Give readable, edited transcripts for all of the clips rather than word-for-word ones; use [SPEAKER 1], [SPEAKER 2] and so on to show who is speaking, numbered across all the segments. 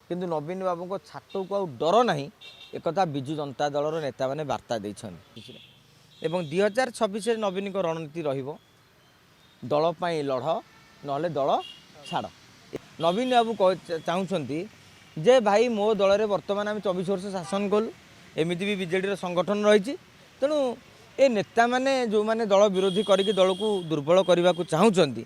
[SPEAKER 1] किंतु नवीन बाबू को छाटू को डर ना एक विजु जनता दल नेता मैंने वार्ता देते एवं 2026 नवीन को रणनीति दलपाई लढ़ ना दल छाड़ नवीन बाबू चाहते जे भाई मो दल में बर्तमान आम 24 वर्ष शासन कलु एमती भी विजेडी संगठन रही तेणु ए नेता मैंने जो मैंने दल विरोधी करके दल को दुर्बल करने को चाहते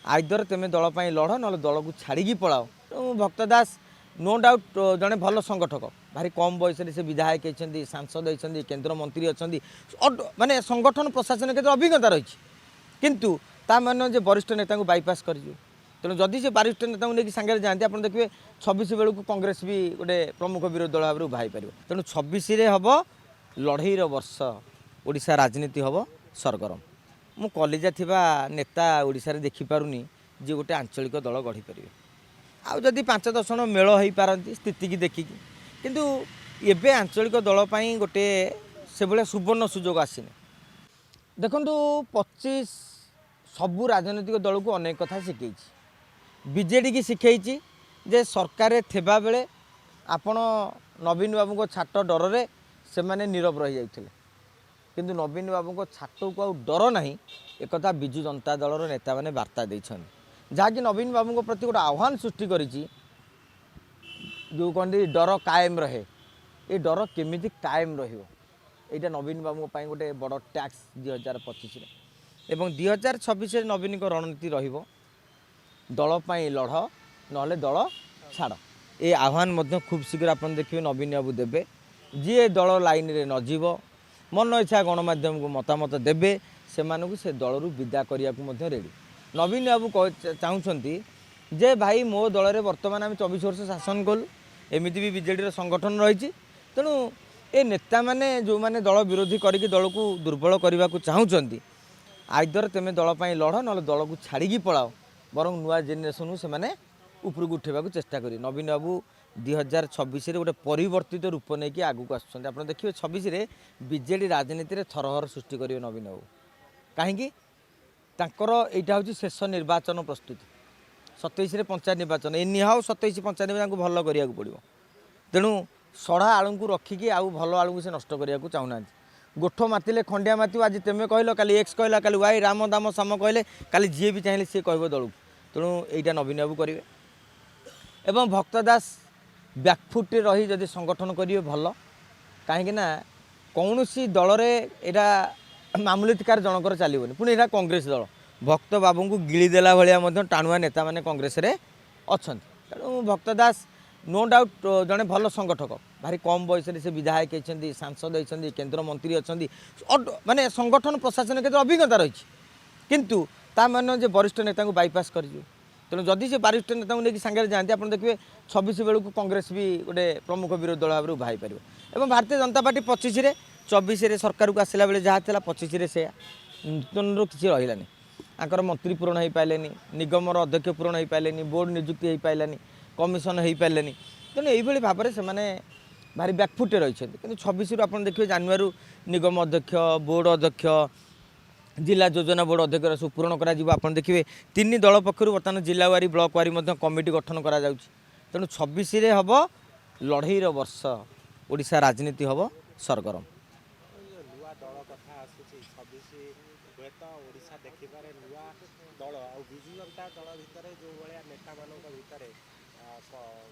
[SPEAKER 1] आइदर तेमे दलपाई लढ़ ना दल को छाड़ी पलाओ। तेणु भक्त दास नो डाउट जड़े भल संगठक भारी कम बयस से विधायक होती सांसद होती केन्द्र मंत्री अच्छा माने संगठन प्रशासन क्षेत्र अभिज्ञता रही किंतु ता मान जे वरिष्ठ नेता को बाईपास कर तेणु जदि से वरिष्ठ नेता को लेकिन सांगे जाती आप देखिए 26 बेलू कांग्रेस भी गोटे प्रमुख विरोधी दल भाव उभा पार तेणु 26 हम लड़ईर वर्ष ओडिशा राजनीति हम सरगरम मु कलिजा थिबा नेता ओडिशा रे देखि पारुनी जे गोटे आंचलिक दल गढ़ी पारे आउ जदि 5-10 जन मेल हो पारती स्थिति की देखिकी किंतु एबे आंचलिक दल पाई गोटे से भाया सुवर्ण सुजोग आसीने देखु 25 सबू राजनैतिक दल को अनेक कथा शिखई बीजेडी की शिखई जे सरकार थिबा बेले आपण नवीन बाबू को छाट डर रे से माने नीरव रही जाइथिले किंतु नवीन बाबू को छाटू को डर ना एक विजु जनता दल नेता मैंने वार्ता देते जहाँकि नवीन बाबू प्रति गोटे आह्वान सृष्टि करी जो कहते डर कायम रहे ये डर केमिति कायम रहा नवीन बाबू गोटे बड़ टैक्स 2025 एवं 2026 नवीन को रणनीति दलपाई लढ़ ना दल छाड़ ये आह्वान खूब शीघ्र आप देखिए नवीन बाबू देवे जी दल लाइन रे नजीव मन इच्छा गणमाध्यम को मतामत देवे से दल विदा करने को रेडी नवीन बाबू चाहते जे भाई मो दल में बर्तमान आम 24 वर्ष शासन कलु एमती भी विजेडी संगठन रही तेणु ए नेता मैंने जो मैंने दल विरोधी करके दल को दुर्बल करने को चाहते आइदर तेमे दलपाई लढ़ ना दल को छाड़ी पलाओ बर नुआ जेनेरेसन से मैंने उपरକୁ उठेबाक चेष्टा करी नवीन बाबू 2026 गोटे परिवर्तित रूप नहीं कि आगू आसुँच आप देखिए 26 बीजेडी राजनीति में थरहर सृष्टि करेंगे नवीन बाबू कहीं यहाँ हूँ शेष निर्वाचन प्रस्तुति 27 पंचायत निर्वाचन एनी हाउ 27 पंचायत भल करा पड़ो तेणु सढ़ा आलू को रखिकी आउ भल आलू को से नष्ट करने को चाहूना गोठ मातिले खंडिया मातिव आज तेमे कहल काली एक्स कहला काली वाई राम दाम साम कहले काली जी भी चाहिए सी कह दल तेणु यहाँ नवीन बाबू करेंगे एवं भक्त दास बैकफुट रही जदि संगठन करेंगे भल कहीं कौन सी दल में मामूलिकार जनकर चलोनी पुणी यहाँ कांग्रेस दल भक्त बाबू को गिड़ीदेला भाया टाणुआ नेता मैंने कांग्रेस अच्छा तेणु भक्त दास नो डाउट जड़े भल संगठक भारी कम बयस से विधायक होती सांसद होती केन्द्र मंत्री अच्छा माने संगठन प्रशासन क्षेत्र अभिज्ञता रही किंतु ता मान जे वरिष्ठ नेता को बाईपास कर तेणु जदि से वरिष्ठ नेता को लेकिन सांगे जाती आप देखिए 26 बेलू कांग्रेस भी गोटे प्रमुख विरोधी दल भाव उभा पार एवं भारतीय जनता पार्टी 25 24 सरकार को आसला बेले जहाँ था 25 से नूतन किसी रही आंकर मंत्री पूरण हो पारे निगम अध्यक्ष पूरण हो पारे बोर्ड नियुक्ति हो पारानी कमिशन हो पारे तेणु यही भाव में से भारी बैकफुटे रही कि 26 आप देखिए जानुआरी निगम अध्यक्ष बोर्ड अध्यक्ष जिला योजना बोर्ड अध्यक्ष सब पूरण कर देखिए 3 दल पक्षर बर्तमान जिलावारी ब्लॉक वारी कमिटी गठन करा तेणु 26 हम लड़ईर वर्ष ओडिशा राजनीति हम सरगरम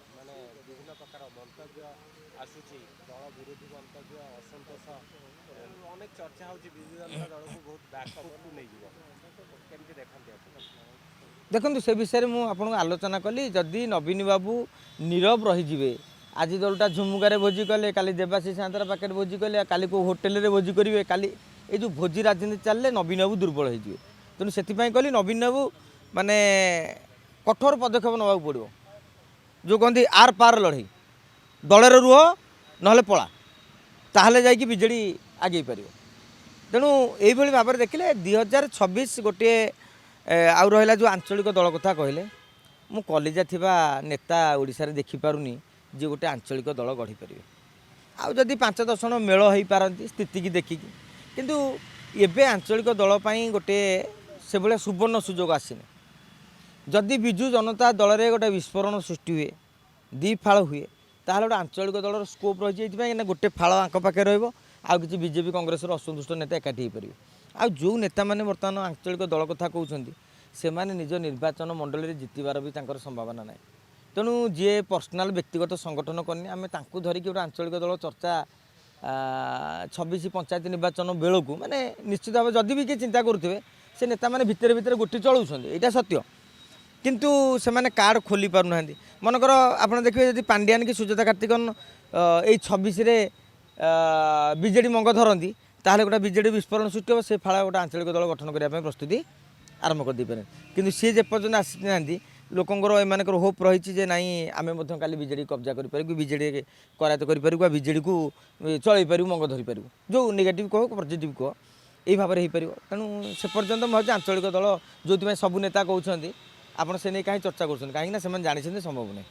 [SPEAKER 2] माने विभिन्न प्रकार मंतव्य आसूची दल विरोधी मंतव्य असंतोष अनेक चर्चा होची विजु जनता दल को बहुत बैकअप को नहीं जीव केमती देखंती
[SPEAKER 1] देखु से विषय में आपको आलोचना कली जदि नवीन बाबू नीरव रहीजे आज दलटा झुमुकार भोजी कले काली देवाशीष सान्तरा पाखे भोजी कले काली को होटेल रे भोजी करेंगे काली ये जो भोजी राजनीति चलले नवीन बाबू दुर्बल हो तेणु से कहली नवीन बाबू माने कठोर पदक्षेप नवा पड़ो जो कहती आर पार लड़ई दल रुह ना पला ताहले जाइए बीजेडी आगे पार तेणु यही भाव में देखिले 2026 गोटे आउ रहा जो आंचलिक दल कथा कहले मु कलिजा थिबा नेता ओडिशा रे देखि पारुनी जे गोटे आंचलिक दल गढ़ी पारे आउ जदि 5-10 जन मेल हो पारती स्थिति की देखिकी किंतु एबे आंचलिक दल पाई गोटे से भाया सुवर्ण सुजोग आसीने जदि विजु जनता दल में गोटे विस्फोरण सृष्टि हुए ଦୁଇ ଫାଳ ହୁଏ ତାହେଲେ ଗୋଟେ ଆଞ୍ଚଳିକ ଦଳର ସ୍କୋପ୍ ରହିଛି ଏଇଥିପାଇଁ ନା ଗୋଟେ ଫାଳ ଆଙ୍କ ପାଖରେ ରହିବ ଆଉ କିଛି ବିଜେପି କଂଗ୍ରେସର ଅସନ୍ତୁଷ୍ଟ ନେତା ଏକାଠି ହେଇପାରିବେ। ଆଉ ଯେଉଁ ନେତାମାନେ ବର୍ତ୍ତମାନ ଆଞ୍ଚଳିକ ଦଳ କଥା କହୁଛନ୍ତି ସେମାନେ ନିଜ ନିର୍ବାଚନ ମଣ୍ଡଳୀରେ ଜିତିବାର ବି ତାଙ୍କର ସମ୍ଭାବନା ନାହିଁ। ତେଣୁ ଯିଏ ପର୍ସନାଲ୍ ବ୍ୟକ୍ତିଗତ ସଂଗଠନ କରିନି ଆମେ ତାଙ୍କୁ ଧରିକି ଗୋଟେ ଆଞ୍ଚଳିକ ଦଳ ଚର୍ଚ୍ଚା 26 ପଞ୍ଚାୟତ ନିର୍ବାଚନ ବେଳକୁ ମାନେ ନିଶ୍ଚିତ ଭାବେ ଯଦି ବି କିଏ ଚିନ୍ତା କରୁଥିବେ ସେ ନେତାମାନେ ଭିତରେ ଭିତରେ ଗୋଟି ଚଳାଉଛନ୍ତି ଏଇଟା ସତ୍ୟ। କିନ୍ତୁ ସେମାନେ କାର୍ଡ଼ ଖୋଲି ପାରୁନାହାନ୍ତି। ମନେକର ଆପଣ ଦେଖିବେ ଯଦି ପାଣ୍ଡିଆନ କି ସୁଜାତା କାର୍ତ୍ତିକନ ଏଇ 26ରେ ବିଜେଡ଼ି ମଙ୍ଗ ଧରନ୍ତି ତାହେଲେ ଗୋଟେ ବିଜେଡ଼ି ବିସ୍ଫୋରଣ ସୃଷ୍ଟି ହେବ। ସେ ଫାଳ ଗୋଟେ ଆଞ୍ଚଳିକ ଦଳ ଗଠନ କରିବା ପାଇଁ ପ୍ରସ୍ତୁତି ଆରମ୍ଭ କରିଦେଇପାରେ। କିନ୍ତୁ ସିଏ ଯେପର୍ଯ୍ୟନ୍ତ ଆସିନାହାନ୍ତି ଲୋକଙ୍କର ଏମାନଙ୍କର ହୋପ୍ ରହିଛି ଯେ ନାଇଁ ଆମେ ମଧ୍ୟ କାଲି ବିଜେଡ଼ି କବ୍ଜା କରିପାରିବୁ, ବିଜେଡ଼ି କରାୟତ୍ତ କରିପାରିବୁ ବା ବିଜେଡ଼ିକୁ ଚଳେଇ ପାରିବୁ, ମଙ୍ଗ ଧରିପାରିବୁ। ଯେଉଁ ନେଗେଟିଭ୍ କହ ପଜିଟିଭ୍ କହ ଏଇ ଭାବରେ ହେଇପାରିବ। ତେଣୁ ସେ ପର୍ଯ୍ୟନ୍ତ ମୁଁ ଭାବୁଛି ଆଞ୍ଚଳିକ ଦଳ ଯେଉଁଥିପାଇଁ ସବୁ ନେତା କହୁଛନ୍ତି ଆପଣ ସେ ନେଇ କାହିଁ ଚର୍ଚ୍ଚା କରୁଛନ୍ତି, କାହିଁକିନା ସେମାନେ ଜାଣିଛନ୍ତି ସମ୍ଭବ ନାହିଁ।